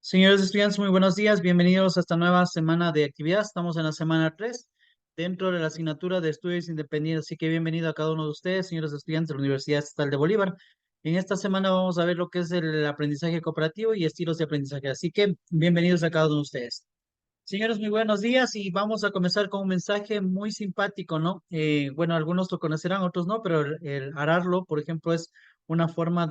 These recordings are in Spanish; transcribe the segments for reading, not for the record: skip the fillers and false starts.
Señores estudiantes, muy buenos días. Bienvenidos a esta nueva semana de actividad. Estamos en la semana 3 dentro de la asignatura de estudios independientes. Así que bienvenido a cada uno de ustedes, señores estudiantes de la Universidad Estatal de Bolívar. En esta semana vamos a ver lo que es el aprendizaje cooperativo y estilos de aprendizaje. Así que bienvenidos a cada uno de ustedes. Señores, muy buenos días y vamos a comenzar con un mensaje muy simpático, ¿no? Bueno, algunos lo conocerán, otros no, pero el ararlo, por ejemplo, es una forma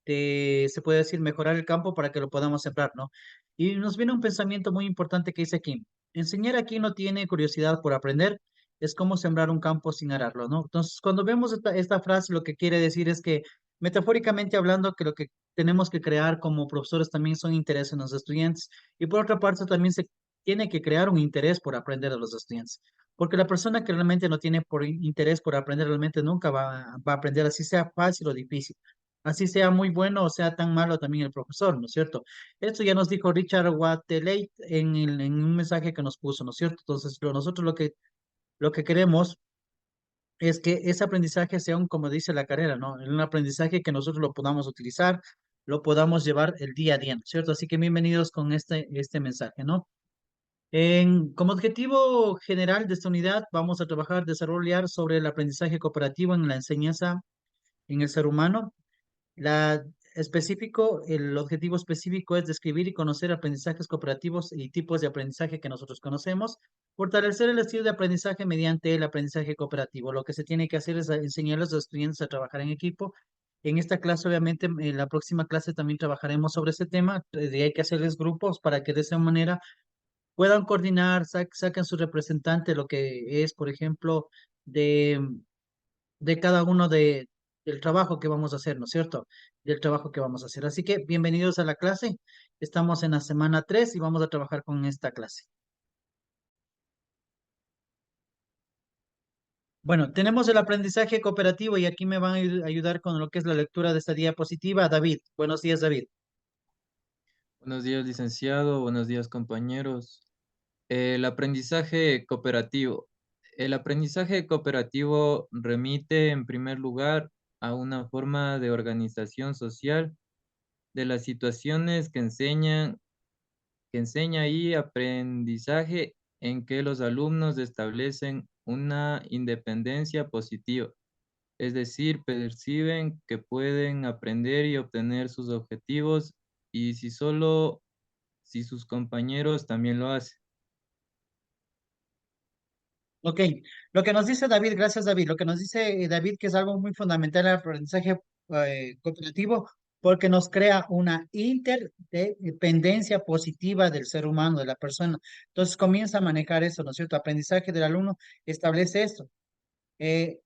se puede decir, mejorar el campo para que lo podamos sembrar, ¿no? Y nos viene un pensamiento muy importante que dice aquí, enseñar a quien no tiene curiosidad por aprender es como sembrar un campo sin ararlo, ¿no? Entonces, cuando vemos esta frase, lo que quiere decir es que, metafóricamente hablando, que lo que tenemos que crear como profesores también son intereses en los estudiantes. Y por otra parte, también se tiene que crear un interés por aprender de los estudiantes. Porque la persona que realmente no tiene interés por aprender, realmente nunca va a aprender, así sea fácil o difícil. Así sea muy bueno o sea tan malo también el profesor, ¿no es cierto? Esto ya nos dijo Richard Waterlake en un mensaje que nos puso, ¿no es cierto? Entonces, nosotros lo que queremos es que ese aprendizaje sea un, como dice la carrera, ¿no? Un aprendizaje que nosotros lo podamos utilizar, lo podamos llevar el día a día, ¿no es cierto? Así que bienvenidos con este mensaje, ¿no? Como objetivo general de esta unidad, vamos a trabajar, desarrollar sobre el aprendizaje cooperativo en la enseñanza en el ser humano. El objetivo específico es describir y conocer aprendizajes cooperativos y tipos de aprendizaje que nosotros conocemos. Fortalecer el estilo de aprendizaje mediante el aprendizaje cooperativo. Lo que se tiene que hacer es enseñar a los estudiantes a trabajar en equipo. En esta clase, obviamente, en la próxima clase también trabajaremos sobre ese tema. Hay que hacerles grupos para que de esa manera puedan coordinar, saquen su representante, lo que es, por ejemplo, de, de cada uno del trabajo que vamos a hacer, ¿no es cierto? Del trabajo que vamos a hacer. Así que bienvenidos a la clase. Estamos en la semana 3 y vamos a trabajar con esta clase. Bueno, tenemos el aprendizaje cooperativo y aquí me van a ayudar con lo que es la lectura de esta diapositiva. David, buenos días, David. Buenos días, licenciado. Buenos días, compañeros. El aprendizaje cooperativo. El aprendizaje cooperativo remite, en primer lugar, a una forma de organización social de las situaciones que enseña y aprendizaje en que los alumnos establecen una independencia positiva, es decir, perciben que pueden aprender y obtener sus objetivos y si sus compañeros también lo hacen. Ok, lo que nos dice David, gracias David, lo que nos dice David que es algo muy fundamental el aprendizaje cooperativo porque nos crea una interdependencia positiva del ser humano, de la persona. Entonces comienza a manejar eso, ¿no es cierto? Aprendizaje del alumno establece esto. Eh,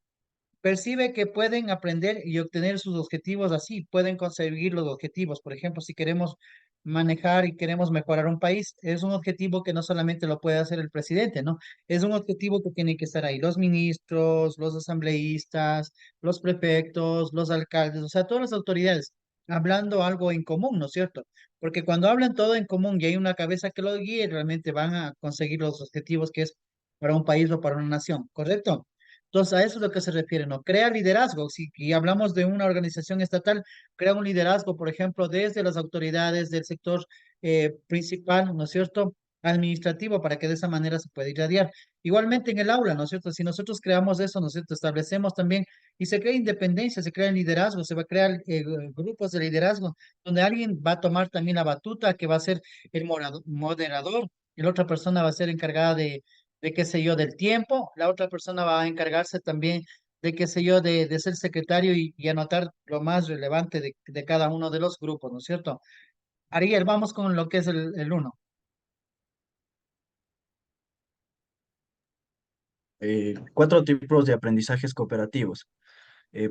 Percibe que pueden aprender y obtener sus objetivos así, pueden conseguir los objetivos. Por ejemplo, si queremos manejar y queremos mejorar un país, es un objetivo que no solamente lo puede hacer el presidente, ¿no? Es un objetivo que tienen que estar ahí los ministros, los asambleístas, los prefectos, los alcaldes, o sea, todas las autoridades hablando algo en común, ¿no es cierto? Porque cuando hablan todo en común y hay una cabeza que lo guíe, realmente van a conseguir los objetivos que es para un país o para una nación, ¿correcto? Entonces, a eso es lo que se refiere, ¿no? Crea liderazgo. Si y hablamos de una organización estatal, crea un liderazgo, por ejemplo, desde las autoridades del sector principal, ¿no es cierto? Administrativo, para que de esa manera se pueda irradiar. Igualmente en el aula, ¿no es cierto? Si nosotros creamos eso, ¿no es cierto? Establecemos también, y se crea independencia, se crea liderazgo, se va a crear grupos de liderazgo, donde alguien va a tomar también la batuta, que va a ser el moderador, y la otra persona va a ser encargada de qué sé yo, del tiempo, la otra persona va a encargarse también de qué sé yo, de ser secretario y anotar lo más relevante de cada uno de los grupos, ¿no es cierto? Ariel, vamos con lo que es el uno. Cuatro tipos de aprendizajes cooperativos.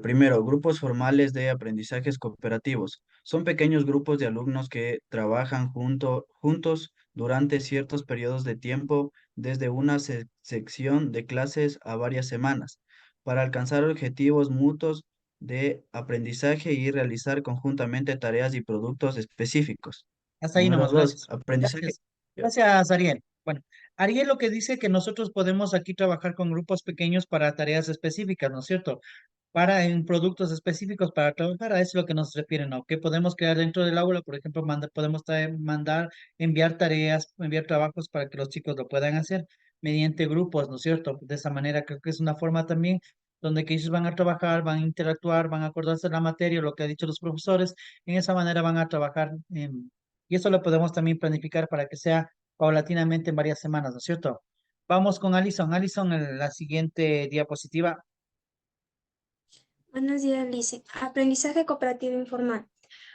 Primero, grupos formales de aprendizajes cooperativos. Son pequeños grupos de alumnos que trabajan juntos durante ciertos periodos de tiempo, desde una sección de clases a varias semanas, para alcanzar objetivos mutuos de aprendizaje y realizar conjuntamente tareas y productos específicos. Hasta ahí Número nomás, dos, gracias. aprendizaje. Gracias. Gracias, Ariel. Bueno, Ariel lo que dice que nosotros podemos aquí trabajar con grupos pequeños para tareas específicas, ¿no es cierto? para en productos específicos para trabajar. A eso es lo que nos refieren, ¿no? Que podemos crear dentro del aula, por ejemplo, podemos mandar, enviar tareas, enviar trabajos para que los chicos lo puedan hacer mediante grupos, ¿no es cierto? De esa manera creo que es una forma también donde que ellos van a trabajar, van a interactuar, van a acordarse de la materia, lo que han dicho los profesores, en esa manera van a trabajar y eso lo podemos también planificar para que sea paulatinamente en varias semanas, ¿no es cierto? Vamos con Alison. Alison, en la siguiente diapositiva. Buenos días, Lice. Aprendizaje cooperativo informal.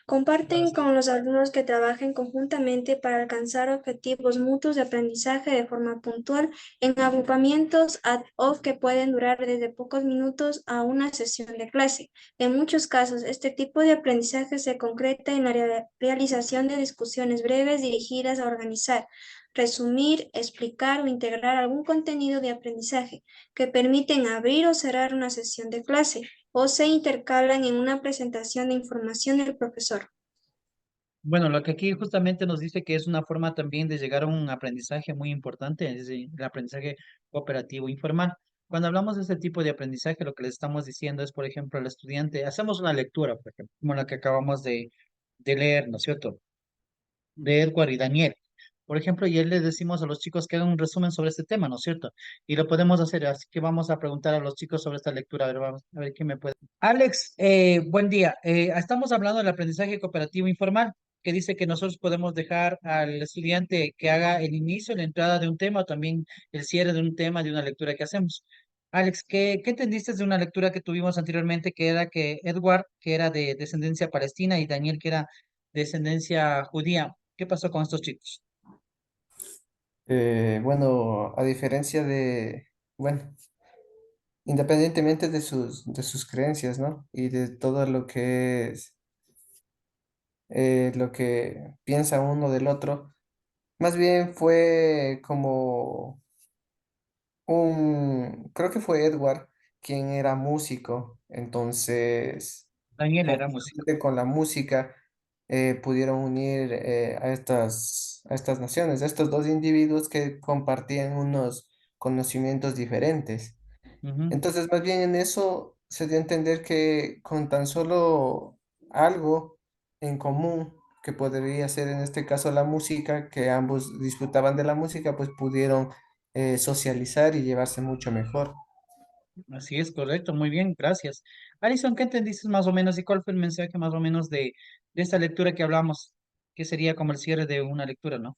Comparten con los alumnos que trabajen conjuntamente para alcanzar objetivos mutuos de aprendizaje de forma puntual en agrupamientos ad hoc que pueden durar desde pocos minutos a una sesión de clase. En muchos casos, este tipo de aprendizaje se concreta en la realización de discusiones breves dirigidas a organizar, resumir, explicar o integrar algún contenido de aprendizaje que permiten abrir o cerrar una sesión de clase o se intercalan en una presentación de información del profesor. Bueno, lo que aquí justamente nos dice que es una forma también de llegar a un aprendizaje muy importante, es decir, el aprendizaje cooperativo informal. Cuando hablamos de este tipo de aprendizaje, lo que les estamos diciendo es, por ejemplo, al estudiante, hacemos una lectura, por ejemplo, como la que acabamos de leer, ¿no es cierto? De Edward y Daniel. Por ejemplo, y él le decimos a los chicos que hagan un resumen sobre este tema, ¿no es cierto? Y lo podemos hacer, así que vamos a preguntar a los chicos sobre esta lectura, a ver, vamos a ver quién me puede. Alex, buen día. Estamos hablando del aprendizaje cooperativo informal, que dice que nosotros podemos dejar al estudiante que haga el inicio, la entrada de un tema, o también el cierre de un tema, de una lectura que hacemos. Alex, ¿qué entendiste de una lectura que tuvimos anteriormente, que era que Edward, que era de descendencia palestina, y Daniel, que era descendencia judía? ¿Qué pasó con estos chicos? Bueno, a diferencia bueno, independientemente de sus creencias, ¿no? Y de todo lo que es, lo que piensa uno del otro, más bien fue como creo que fue Edward quien era músico, entonces, Daniel era músico. conjuntamente con la música, pudieron unir a estas naciones, a estos dos individuos que compartían unos conocimientos diferentes. Ujú. Entonces, más bien en eso se dio a entender que con tan solo algo en común, que podría ser en este caso la música, que ambos disfrutaban de la música, pues pudieron socializar y llevarse mucho mejor. Así es, correcto, muy bien, gracias. Alison, ¿qué entendiste más o menos y cuál fue el mensaje más o menos de esta lectura que hablamos? Que sería como el cierre de una lectura, ¿no?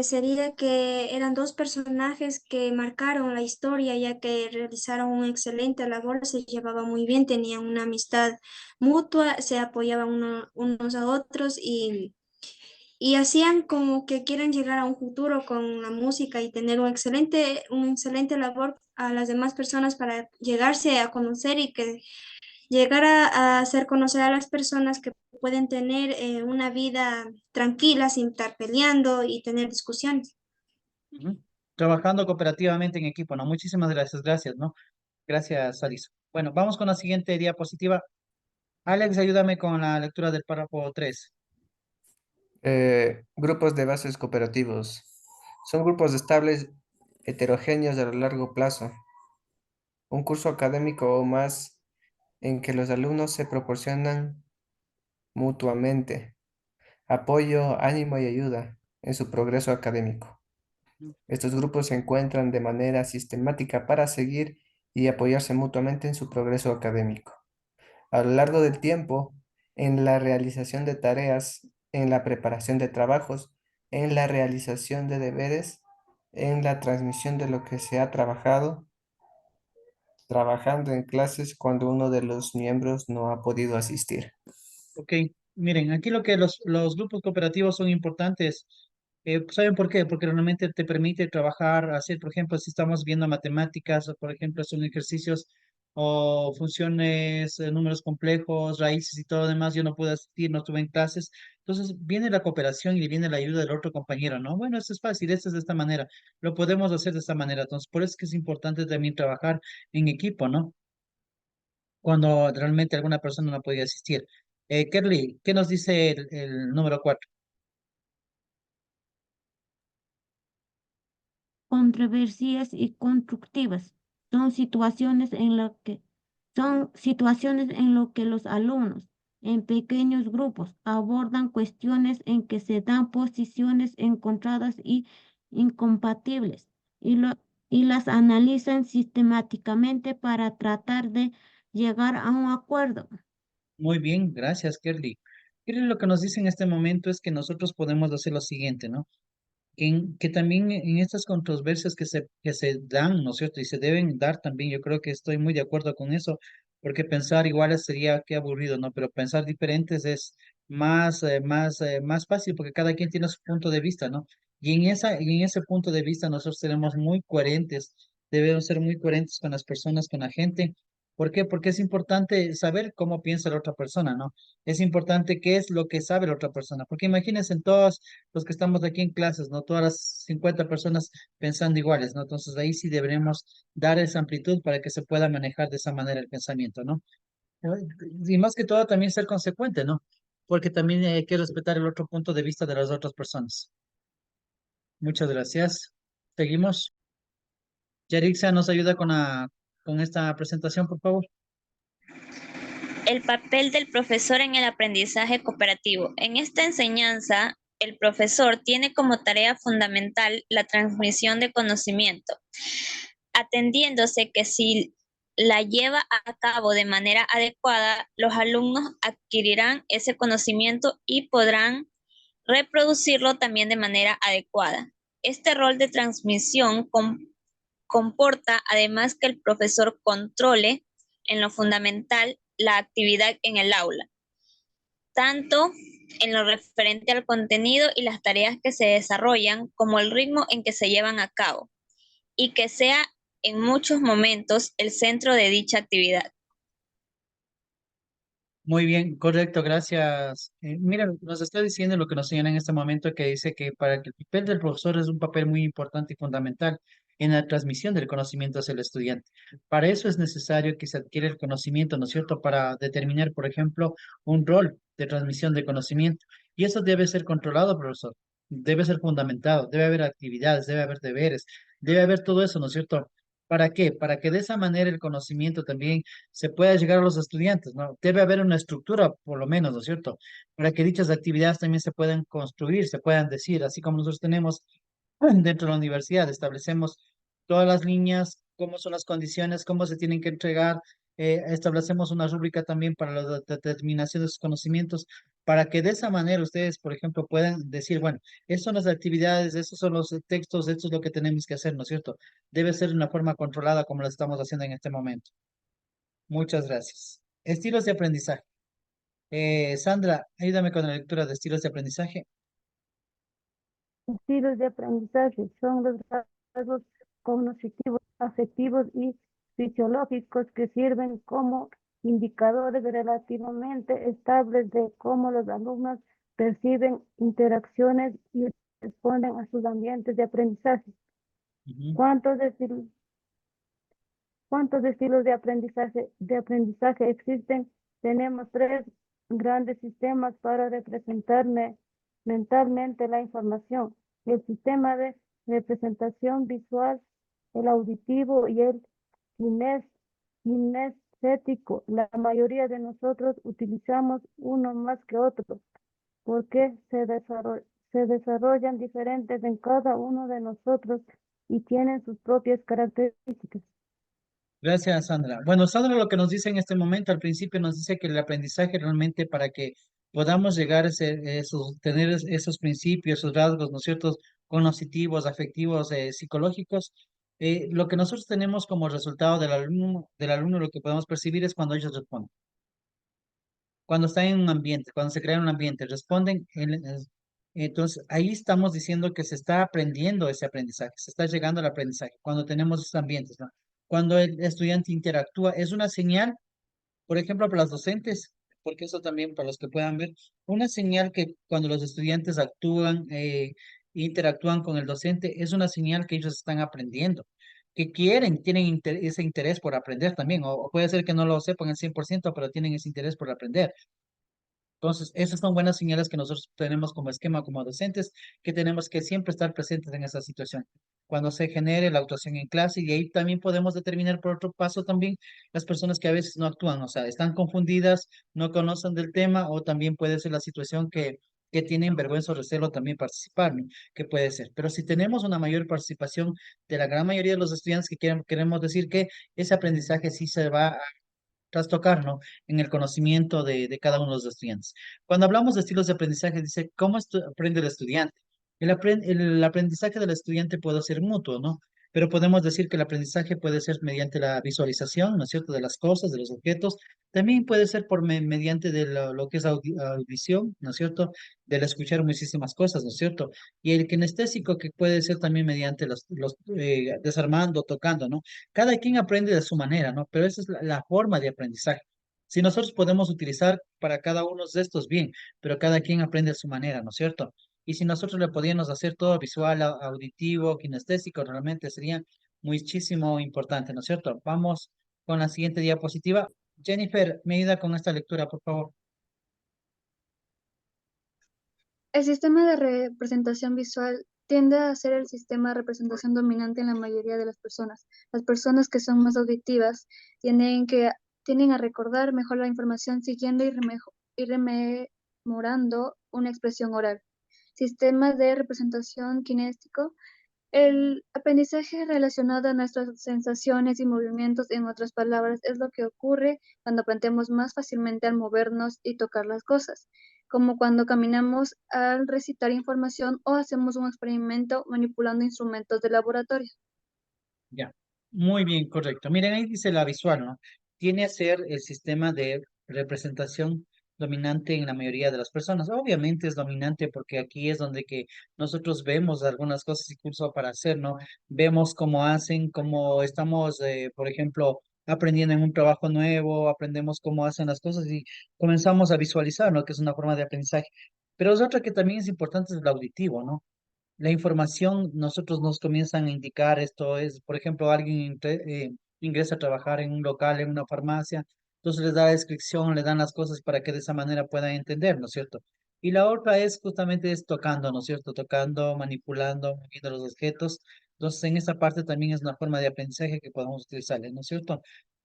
Sería que eran dos personajes que marcaron la historia, ya que realizaron una excelente labor, se llevaban muy bien, tenían una amistad mutua, se apoyaban unos a otros y hacían como que quieren llegar a un futuro con la música y tener un excelente labor a las demás personas para llegarse a conocer y que llegar a hacer conocer a las personas que pueden tener una vida tranquila sin estar peleando y tener discusiones. Ujú. Trabajando cooperativamente en equipo, ¿no? Muchísimas gracias, gracias, ¿no? Gracias, Alison. Bueno, vamos con la siguiente diapositiva. Alex, ayúdame con la lectura del párrafo 3. Grupos de bases cooperativos. Son grupos estables heterogéneos a largo plazo. Un curso académico o más en que los alumnos se proporcionan mutuamente apoyo, ánimo y ayuda en su progreso académico. Estos grupos se encuentran de manera sistemática para seguir y apoyarse mutuamente en su progreso académico. A lo largo del tiempo, en la realización de tareas, en la preparación de trabajos, en la realización de deberes, en la transmisión de lo que se ha trabajando en clases cuando uno de los miembros no ha podido asistir. Ok, miren, aquí lo que los grupos cooperativos son importantes. ¿Saben por qué? Porque realmente te permite trabajar, hacer, por ejemplo, si estamos viendo matemáticas, o por ejemplo, son ejercicios o funciones, números complejos, raíces y todo lo demás, yo no puedo asistir, no estuve en clases. Entonces viene la cooperación y viene la ayuda del otro compañero, ¿no? Bueno, esto es fácil, esto es de esta manera, lo podemos hacer de esta manera. Entonces, por eso es que es importante también trabajar en equipo, ¿no? Cuando realmente alguna persona no podía asistir. Kerly, ¿qué nos dice el número 4? Controversias y constructivas. Son situaciones en lo que, son situaciones en lo que los alumnos en pequeños grupos abordan cuestiones en que se dan posiciones encontradas y incompatibles y, y las analizan sistemáticamente para tratar de llegar a un acuerdo. Muy bien, gracias, Kerly. Kerly, lo que nos dice en este momento es que nosotros podemos hacer lo siguiente, ¿no? Que también en estas controversias que se dan, ¿no es cierto? Y se deben dar también, yo creo que estoy muy de acuerdo con eso, porque pensar iguales sería qué aburrido, ¿no? Pero pensar diferentes es más fácil porque cada quien tiene su punto de vista, ¿no? Y en ese punto de vista nosotros seremos muy coherentes, debemos ser muy coherentes con las personas, con la gente. ¿Por qué? Porque es importante saber cómo piensa la otra persona, ¿no? Es importante qué es lo que sabe la otra persona, porque imagínense en todos los que estamos aquí en clases, ¿no? Todas las 50 personas pensando iguales, ¿no? Entonces ahí sí deberemos dar esa amplitud para que se pueda manejar de esa manera el pensamiento, ¿no? Y más que todo también ser consecuente, ¿no? Porque también hay que respetar el otro punto de vista de las otras personas. Muchas gracias. Seguimos. Yarixa nos ayuda con esta presentación, por favor. El papel del profesor en el aprendizaje cooperativo. En esta enseñanza, el profesor tiene como tarea fundamental la transmisión de conocimiento, atendiéndose que si la lleva a cabo de manera adecuada, los alumnos adquirirán ese conocimiento y podrán reproducirlo también de manera adecuada. Este rol de transmisión comporta además que el profesor controle en lo fundamental la actividad en el aula, tanto en lo referente al contenido y las tareas que se desarrollan, como el ritmo en que se llevan a cabo, y que sea en muchos momentos el centro de dicha actividad. Muy bien, correcto, gracias. Mira, nos está diciendo lo que nos señala en este momento, que dice que para que el papel del profesor es un papel muy importante y fundamental en la transmisión del conocimiento hacia el estudiante. Para eso es necesario que se adquiera el conocimiento, ¿no es cierto?, para determinar, por ejemplo, un rol de transmisión de conocimiento. Y eso debe ser controlado, profesor. Debe ser fundamentado, debe haber actividades, debe haber deberes, debe haber todo eso, ¿no es cierto? ¿Para qué? Para que de esa manera el conocimiento también se pueda llegar a los estudiantes, ¿no? Debe haber una estructura, por lo menos, ¿no es cierto? Para que dichas actividades también se puedan construir, se puedan decir, así como nosotros tenemos dentro de la universidad, establecemos todas las líneas, cómo son las condiciones, cómo se tienen que entregar, establecemos una rúbrica también para la determinación de sus conocimientos, para que de esa manera ustedes, por ejemplo, puedan decir, bueno, estas son las actividades, estos son los textos, esto es lo que tenemos que hacer, ¿no es cierto? Debe ser de una forma controlada como lo estamos haciendo en este momento. Muchas gracias. Estilos de aprendizaje. Sandra, ayúdame con la lectura de estilos de aprendizaje. Estilos de aprendizaje son los rasgos cognitivos, afectivos y fisiológicos que sirven como indicadores relativamente estables de cómo los alumnos perciben interacciones y responden a sus ambientes de aprendizaje. Ujú. ¿Cuántos estilos de aprendizaje existen? Tenemos tres grandes sistemas para representar mentalmente la información: el sistema de representación visual, el auditivo y el kinestético. La mayoría de nosotros utilizamos uno más que otro porque se desarrollan diferentes en cada uno de nosotros y tienen sus propias características. Gracias, Sandra. Bueno, Sandra lo que nos dice en este momento, al principio nos dice que el aprendizaje realmente para que podamos llegar a tener esos principios, esos rasgos, ¿no es cierto?, cognitivos, afectivos, psicológicos, lo que nosotros tenemos como resultado del alumno, lo que podemos percibir es cuando ellos responden. Cuando están en un ambiente, cuando se crea un ambiente, responden. Entonces, ahí estamos diciendo que se está aprendiendo ese aprendizaje, se está llegando al aprendizaje, cuando tenemos esos ambientes, ¿no? Cuando el estudiante interactúa, es una señal, por ejemplo, para los docentes, porque eso también para los que puedan ver, una señal que cuando los estudiantes actúan, interactúan con el docente, es una señal que ellos están aprendiendo, que tienen ese interés por aprender también, o puede ser que no lo sepan al 100%, pero tienen ese interés por aprender. Entonces, esas son buenas señales que nosotros tenemos como esquema, como docentes, que tenemos que siempre estar presentes en esa situación. Cuando se genere la actuación en clase, y ahí también podemos determinar por otro paso también las personas que a veces no actúan, o sea, están confundidas, no conocen del tema, o también puede ser la situación que tienen vergüenza o recelo también participar, ¿no? Que puede ser. Pero si tenemos una mayor participación de la gran mayoría de los estudiantes que queremos decir que ese aprendizaje sí se va a trastocar, ¿no? En el conocimiento de cada uno de los estudiantes. Cuando hablamos de estilos de aprendizaje, dice, ¿cómo aprende el estudiante? El aprendizaje del estudiante puede ser mutuo, ¿no? Pero podemos decir que el aprendizaje puede ser mediante la visualización, ¿no es cierto?, de las cosas, de los objetos. También puede ser mediante de lo que es audición, ¿no es cierto?, del escuchar muchísimas cosas, ¿no es cierto? Y el kinestésico que puede ser también mediante los desarmando, tocando, ¿no? Cada quien aprende de su manera, ¿no? Pero esa es la forma de aprendizaje. Si nosotros podemos utilizar para cada uno de estos bien, pero cada quien aprende a su manera, ¿no es cierto? Y si nosotros le podíamos hacer todo visual, auditivo, kinestésico, realmente sería muchísimo importante, ¿no es cierto? Vamos con la siguiente diapositiva. Jennifer, me ayuda con esta lectura, por favor. El sistema de representación visual tiende a ser el sistema de representación dominante en la mayoría de las personas. Las personas que son más auditivas tienden a recordar mejor la información siguiendo y rememorando una expresión oral. Sistema de representación kinéstico. El aprendizaje relacionado a nuestras sensaciones y movimientos, en otras palabras, es lo que ocurre cuando aprendemos más fácilmente al movernos y tocar las cosas, como cuando caminamos al recitar información o hacemos un experimento manipulando instrumentos de laboratorio. Ya, muy bien, correcto. Miren, ahí dice la visual, ¿no? Tiene a ser el sistema de representación dominante en la mayoría de las personas. Obviamente es dominante porque aquí es donde que nosotros vemos algunas cosas incluso para hacer, ¿no? Vemos cómo hacen, cómo estamos, por ejemplo, aprendiendo en un trabajo nuevo, aprendemos cómo hacen las cosas y comenzamos a visualizar, ¿no? Que es una forma de aprendizaje. Pero es otra que también es importante, es el auditivo, ¿no? La información, nosotros nos comienzan a indicar esto es, por ejemplo, alguien ingresa a trabajar en un local, en una farmacia, entonces les da la descripción, le dan las cosas para que de esa manera puedan entender, ¿no es cierto? Y la otra es justamente es tocando, ¿no es cierto? Tocando, manipulando, moviendo los objetos. Entonces, en esa parte también es una forma de aprendizaje que podemos utilizar, ¿no es cierto?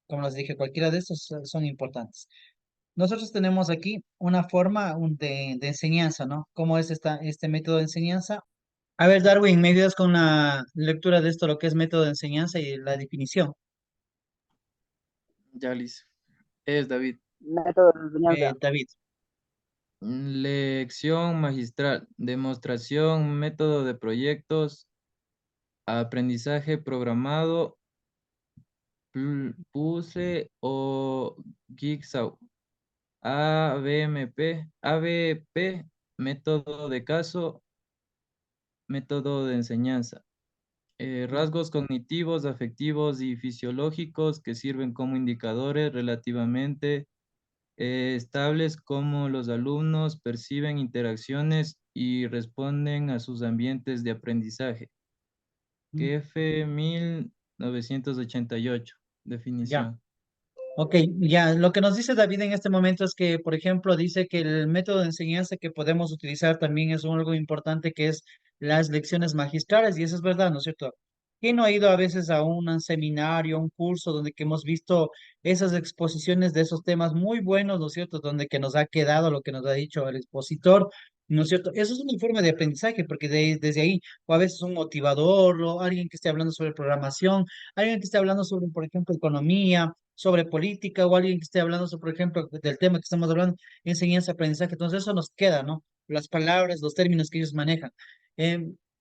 Como les dije, cualquiera de estos son importantes. Nosotros tenemos aquí una forma de enseñanza, ¿no? ¿Cómo es este método de enseñanza? A ver, Darwin, me ayudas con la lectura de esto, lo que es método de enseñanza y la definición. Ya, listo. Es David. Método de enseñanza. David. Lección magistral, demostración, método de proyectos, aprendizaje programado, PUSE o Jigsaw, ABP, método de caso, método de enseñanza. Rasgos cognitivos, afectivos y fisiológicos que sirven como indicadores relativamente estables como los alumnos perciben interacciones y responden a sus ambientes de aprendizaje. KF 1988, Ya. definición. Ok, ya, lo que nos dice David en este momento es que, por ejemplo, dice que el método de enseñanza que podemos utilizar también es algo importante que es las lecciones magistrales, y eso es verdad, ¿no es cierto? ¿Quién no ha ido a veces a un seminario, un curso donde que hemos visto esas exposiciones de esos temas muy buenos, ¿no es cierto? Donde que nos ha quedado lo que nos ha dicho el expositor, ¿no es cierto? Eso es una forma de aprendizaje, porque desde ahí, o a veces un motivador, o alguien que esté hablando sobre programación, alguien que esté hablando sobre, por ejemplo, economía, sobre política, o alguien que esté hablando sobre, por ejemplo, del tema que estamos hablando, enseñanza, aprendizaje. Entonces eso nos queda, ¿no? Las palabras, los términos que ellos manejan.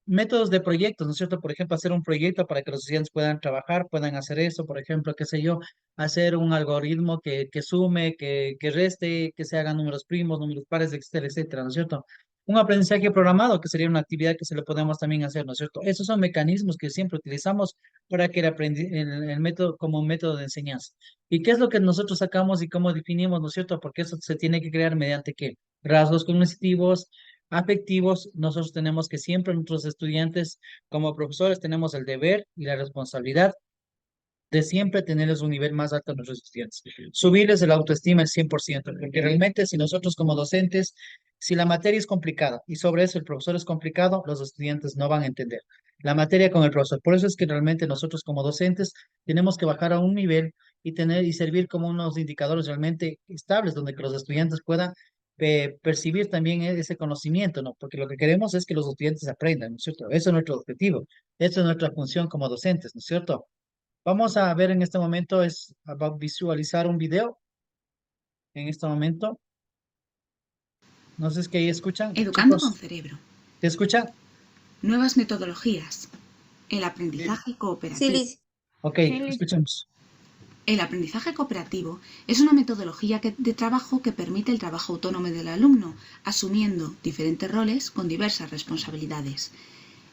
Métodos de proyectos, ¿no es cierto? Por ejemplo, hacer un proyecto para que los estudiantes puedan trabajar, puedan hacer eso, por ejemplo, qué sé yo, hacer un algoritmo que sume, que reste, que se hagan números primos, números pares, etcétera, etcétera, ¿no es cierto? Un aprendizaje programado, que sería una actividad que se le podemos también hacer, ¿no es cierto? Esos son mecanismos que siempre utilizamos para que el método, como un método de enseñanza. ¿Y qué es lo que nosotros sacamos y cómo definimos, ¿no es cierto? Porque eso se tiene que crear mediante qué? Rasgos cognitivos, afectivos. Nosotros tenemos que siempre, nuestros estudiantes, como profesores, tenemos el deber y la responsabilidad de siempre tenerles un nivel más alto a nuestros estudiantes. Subirles el autoestima al 100%, porque realmente si nosotros como docentes, si la materia es complicada y sobre eso el profesor es complicado, los estudiantes no van a entender la materia con el profesor. Por eso es que realmente nosotros como docentes tenemos que bajar a un nivel y tener y servir como unos indicadores realmente estables donde que los estudiantes puedan percibir también ese conocimiento, ¿no? Porque lo que queremos es que los estudiantes aprendan, ¿no es cierto? Eso es nuestro objetivo, esa es nuestra función como docentes, ¿no es cierto? Vamos a ver en este momento, visualizar un video en este momento. No sé si es que ahí escuchan, Educando con chicos, cerebro. ¿te escuchan? Nuevas metodologías. El aprendizaje Sí, cooperativo. Liz. Ok, Sí, Liz. escuchemos. El aprendizaje cooperativo es una metodología de trabajo que permite el trabajo autónomo del alumno, asumiendo diferentes roles con diversas responsabilidades.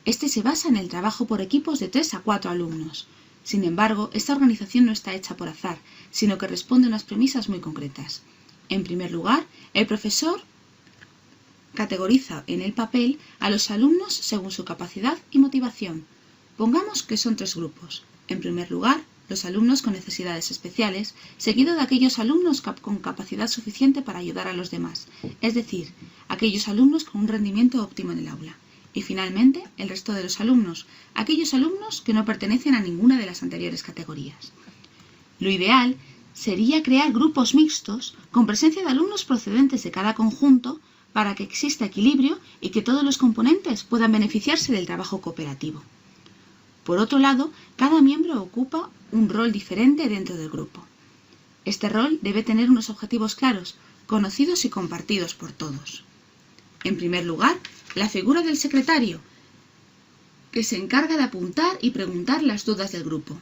Este se basa en el trabajo por equipos de 3 a 4 alumnos. Sin embargo, esta organización no está hecha por azar, sino que responde a unas premisas muy concretas. En primer lugar, el profesor categoriza en el papel a los alumnos según su capacidad y motivación. Pongamos que son 3 grupos. En primer lugar, los alumnos con necesidades especiales, seguido de aquellos alumnos con capacidad suficiente para ayudar a los demás, es decir, aquellos alumnos con un rendimiento óptimo en el aula. Y finalmente, el resto de los alumnos, aquellos alumnos que no pertenecen a ninguna de las anteriores categorías. Lo ideal sería crear grupos mixtos con presencia de alumnos procedentes de cada conjunto para que exista equilibrio y que todos los componentes puedan beneficiarse del trabajo cooperativo. Por otro lado, cada miembro ocupa un rol diferente dentro del grupo. Este rol debe tener unos objetivos claros, conocidos y compartidos por todos. En primer lugar, la figura del secretario, que se encarga de apuntar y preguntar las dudas del grupo.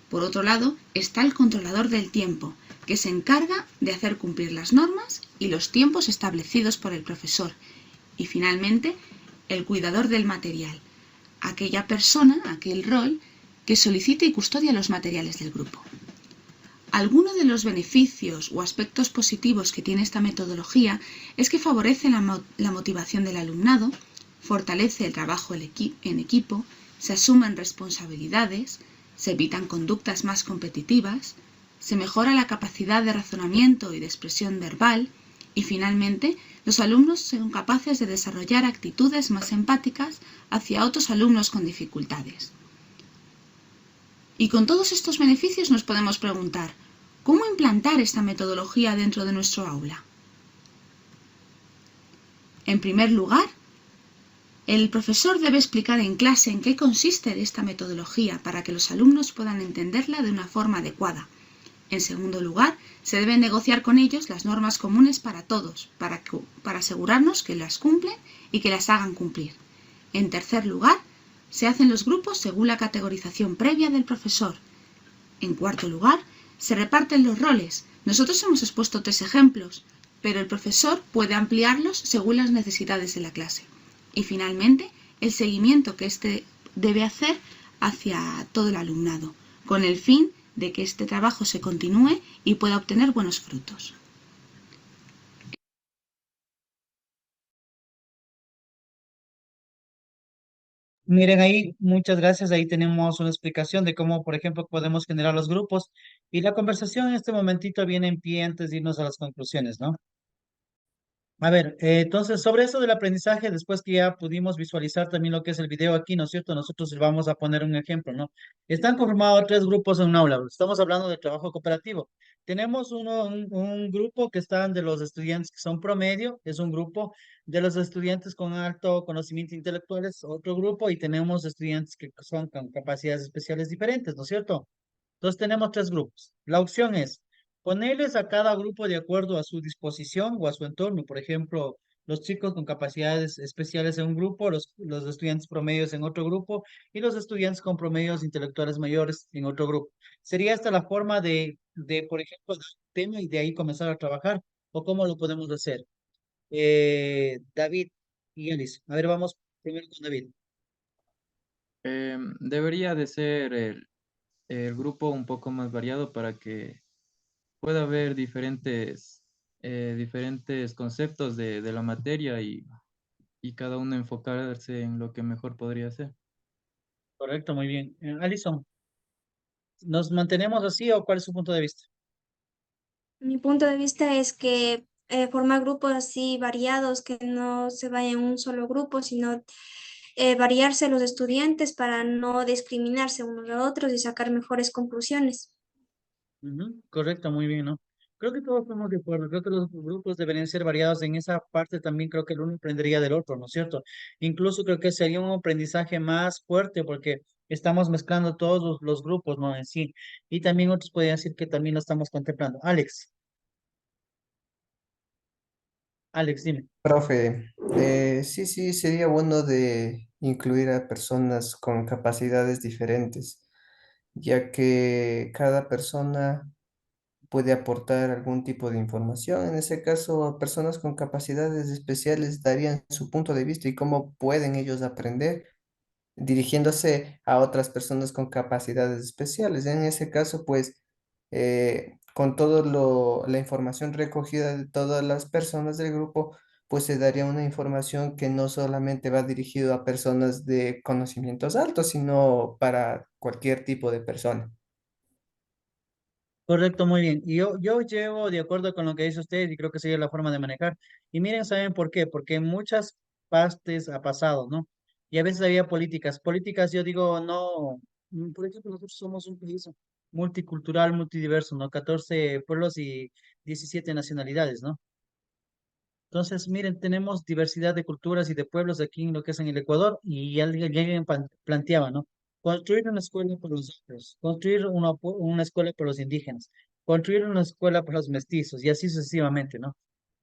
Por otro lado, está el controlador del tiempo, que se encarga de hacer cumplir las normas y los tiempos establecidos por el profesor. Y finalmente, el cuidador del material, aquella persona, aquel rol, que solicita y custodia los materiales del grupo. Alguno de los beneficios o aspectos positivos que tiene esta metodología es que favorece la motivación del alumnado, fortalece el trabajo en equipo, se asumen responsabilidades, se evitan conductas más competitivas, se mejora la capacidad de razonamiento y de expresión verbal y finalmente los alumnos son capaces de desarrollar actitudes más empáticas hacia otros alumnos con dificultades. Y con todos estos beneficios nos podemos preguntar, ¿cómo implantar esta metodología dentro de nuestro aula? En primer lugar, el profesor debe explicar en clase en qué consiste esta metodología para que los alumnos puedan entenderla de una forma adecuada. En segundo lugar, se deben negociar con ellos las normas comunes para todos, para asegurarnos que las cumplen y que las hagan cumplir. En tercer lugar, se hacen los grupos según la categorización previa del profesor. En cuarto lugar, se reparten los roles. Nosotros hemos expuesto 3 ejemplos, pero el profesor puede ampliarlos según las necesidades de la clase. Y finalmente, el seguimiento que éste debe hacer hacia todo el alumnado, con el fin de que este trabajo se continúe y pueda obtener buenos frutos. Miren ahí, muchas gracias. Ahí tenemos una explicación de cómo, por ejemplo, podemos generar los grupos. Y la conversación en este momentito viene en pie antes de irnos a las conclusiones, ¿no? A ver, entonces, sobre eso del aprendizaje, después que ya pudimos visualizar también lo que es el video aquí, ¿no es cierto? Nosotros les vamos a poner un ejemplo, ¿no? Están conformados 3 grupos en un aula. Estamos hablando de trabajo cooperativo. Tenemos un grupo que están de los estudiantes que son promedio, es un grupo de los estudiantes con alto conocimiento intelectual, es otro grupo, y tenemos estudiantes que son con capacidades especiales diferentes, ¿no es cierto? Entonces tenemos 3 grupos. La opción es ponerles a cada grupo de acuerdo a su disposición o a su entorno. Por ejemplo, los chicos con capacidades especiales en un grupo, los estudiantes promedios en otro grupo y los estudiantes con promedios intelectuales mayores en otro grupo. Sería esta la forma por ejemplo, dar un tema y de ahí comenzar a trabajar. ¿O cómo lo podemos hacer? David y Alice. A ver, vamos primero con David. Debería de ser el grupo un poco más variado para que pueda haber diferentes conceptos de la materia y cada uno enfocarse en lo que mejor podría ser. Correcto, muy bien. Alison. ¿Nos mantenemos así o cuál es su punto de vista? Mi punto de vista es que formar grupos así variados, que no se vaya en un solo grupo, sino variarse los estudiantes para no discriminarse unos a otros y sacar mejores conclusiones. Ujú, correcto, muy bien, ¿no? Creo que todos estamos de acuerdo. Creo que los grupos deberían ser variados en esa parte también. Creo que el uno aprendería del otro, ¿no es cierto? Incluso creo que sería un aprendizaje más fuerte porque estamos mezclando todos los grupos, ¿no? En sí. Y también otros podrían decir que también lo estamos contemplando. Alex, dime. Profe, sí, sería bueno de incluir a personas con capacidades diferentes, ya que cada persona puede aportar algún tipo de información. En ese caso, personas con capacidades especiales darían su punto de vista y cómo pueden ellos aprender dirigiéndose a otras personas con capacidades especiales. En ese caso, pues, con la información recogida de todas las personas del grupo, pues se daría una información que no solamente va dirigido a personas de conocimientos altos, sino para cualquier tipo de persona. Correcto, muy bien. Y yo llevo de acuerdo con lo que dice usted y creo que sería la forma de manejar. Y miren, ¿saben por qué? Porque en muchas partes ha pasado, ¿no? Y a veces había políticas. Políticas, yo digo, no, por ejemplo, nosotros somos un país multicultural, multidiverso, ¿no? 14 pueblos y 17 nacionalidades, ¿no? Entonces, miren, tenemos diversidad de culturas y de pueblos aquí en lo que es en el Ecuador y alguien planteaba, ¿no? Construir una escuela para los afros, construir una escuela para los indígenas, construir una escuela para los mestizos y así sucesivamente, ¿no?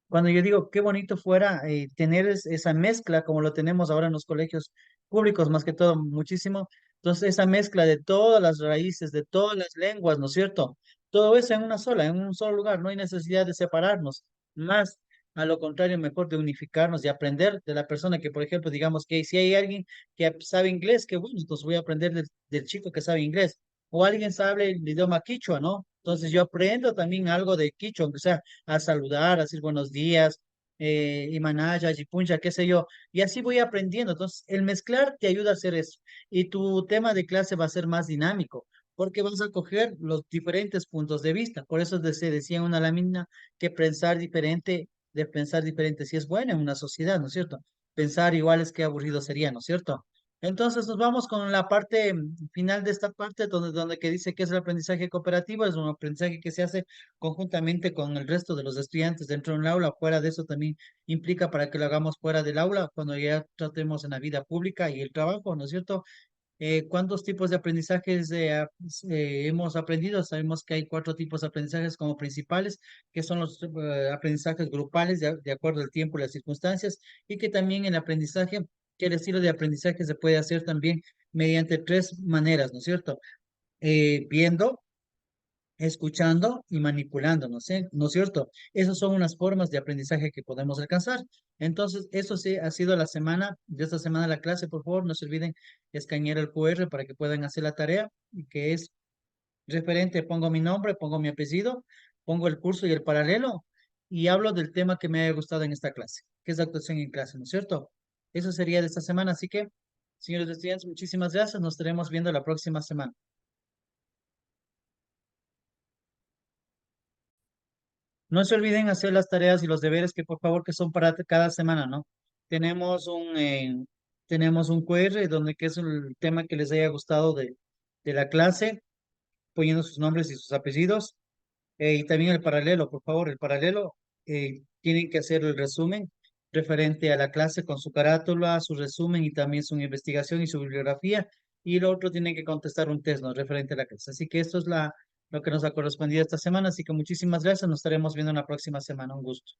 Cuando yo digo qué bonito fuera tener esa mezcla como lo tenemos ahora en los colegios públicos, más que todo, muchísimo. Entonces, esa mezcla de todas las raíces, de todas las lenguas, ¿no es cierto? Todo eso en una sola, en un solo lugar, no hay necesidad de separarnos. Más, a lo contrario, mejor de unificarnos y aprender de la persona que, por ejemplo, digamos que si hay alguien que sabe inglés, qué bueno, entonces voy a aprender del chico que sabe inglés. O alguien sabe el idioma quichua, ¿no? Entonces yo aprendo también algo de quichua, aunque sea a saludar, a decir buenos días, Imanaya, Yipuncha, qué sé yo, y así voy aprendiendo. Entonces, el mezclar te ayuda a hacer eso, y tu tema de clase va a ser más dinámico, porque vas a coger los diferentes puntos de vista. Por eso se decía en una lámina que pensar diferente, de pensar diferente, si es bueno en una sociedad, ¿no es cierto? Pensar igual es que aburrido sería, ¿no es cierto? Entonces nos vamos con la parte final de esta parte, donde que dice que es el aprendizaje cooperativo, es un aprendizaje que se hace conjuntamente con el resto de los estudiantes dentro de un aula. Fuera de eso también implica para que lo hagamos fuera del aula, cuando ya tratemos en la vida pública y el trabajo, ¿no es cierto? ¿Cuántos tipos de aprendizajes hemos aprendido? Sabemos que hay 4 tipos de aprendizajes como principales, que son los aprendizajes grupales de acuerdo al tiempo y las circunstancias, y que también el aprendizaje, que el estilo de aprendizaje se puede hacer también mediante 3 maneras, ¿no es cierto? Viendo, escuchando y manipulando, ¿no sé? ¿No es cierto? Esas son unas formas de aprendizaje que podemos alcanzar. Entonces, eso sí ha sido la semana, de esta semana la clase, por favor, no se olviden escanear el QR para que puedan hacer la tarea, que es referente, pongo mi nombre, pongo mi apellido, pongo el curso y el paralelo, y hablo del tema que me haya gustado en esta clase, que es la actuación en clase, ¿no es cierto? Eso sería de esta semana, así que, señores estudiantes, muchísimas gracias, nos estaremos viendo la próxima semana. No se olviden hacer las tareas y los deberes que por favor que son para cada semana, ¿no? Tenemos tenemos un QR donde que es el tema que les haya gustado de la clase, poniendo sus nombres y sus apellidos. Y también el paralelo, por favor, el paralelo, tienen que hacer el resumen referente a la clase con su carátula, su resumen y también su investigación y su bibliografía. Y el otro tienen que contestar un test, ¿no? Referente a la clase. Así que esto es lo que nos ha correspondido esta semana. Así que muchísimas gracias. Nos estaremos viendo la próxima semana. Un gusto.